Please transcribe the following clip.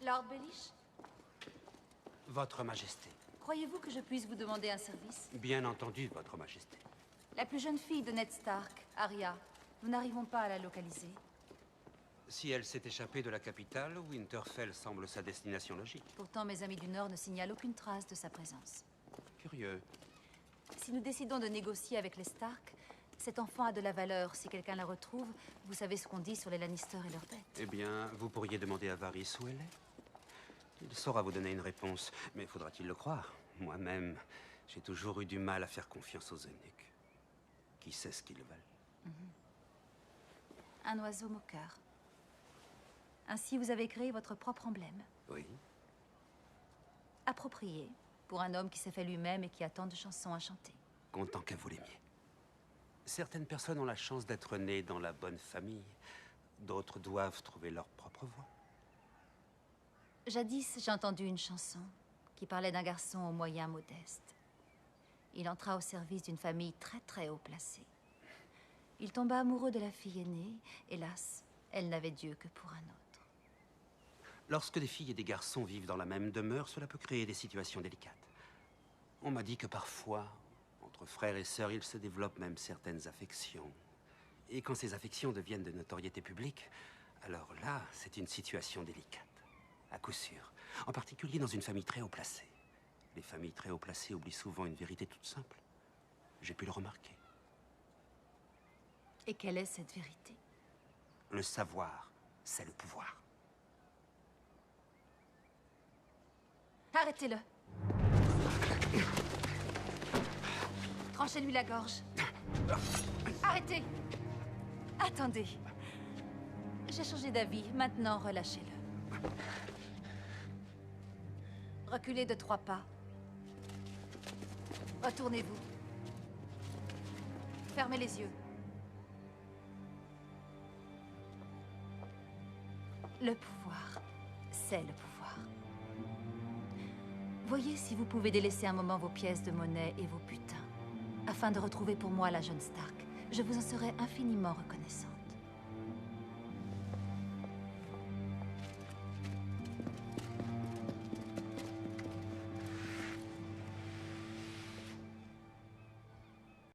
Lord Baelish, Votre Majesté. croyez-vous que je puisse vous demander un service? Bien entendu, Votre Majesté. La plus jeune fille de Ned Stark, Arya, nous n'arrivons pas à la localiser. Si elle s'est échappée de la capitale, Winterfell semble sa destination logique. Pourtant, mes amis du Nord ne signalent aucune trace de sa présence. Curieux. Si nous décidons de négocier avec les Stark, cet enfant a de la valeur. Si quelqu'un la retrouve, vous savez ce qu'on dit sur les Lannister et leurs bêtes. Eh bien, vous pourriez demander à Varys où elle est. Il saura vous donner une réponse, mais faudra-t-il le croire? Moi-même, j'ai toujours eu du mal à faire confiance aux eunuques. Qui sait ce qu'ils veulent? Un oiseau moqueur. Ainsi, vous avez créé votre propre emblème. Oui. Approprié pour un homme qui s'est fait lui-même et qui a tant de chansons à chanter. Content que vous l'aimiez. Certaines personnes ont la chance d'être nées dans la bonne famille. D'autres doivent trouver leur propre voie. Jadis, j'ai entendu une chanson qui parlait d'un garçon aux moyens modestes. Il entra au service d'une famille très haut placée. Il tomba amoureux de la fille aînée. Hélas, elle n'avait Dieu que pour un autre. Lorsque des filles et des garçons vivent dans la même demeure, cela peut créer des situations délicates. On m'a dit que parfois, entre frères et sœurs, il se développe même certaines affections. Et quand ces affections deviennent de notoriété publique, alors là, c'est une situation délicate. À coup sûr. En particulier dans une famille très haut placée. Les familles très haut placées oublient souvent une vérité toute simple. J'ai pu le remarquer. Et quelle est cette vérité? Le savoir, c'est le pouvoir. Arrêtez-le! Tranchez-lui la gorge. Arrêtez! Attendez. J'ai changé d'avis. Maintenant, relâchez-le. Reculez de 3 pas. Retournez-vous. Fermez les yeux. Le pouvoir, c'est le pouvoir. Voyez si vous pouvez délaisser un moment vos pièces de monnaie et vos butins, afin de retrouver pour moi la jeune Stark. Je vous en serai infiniment reconnaissant.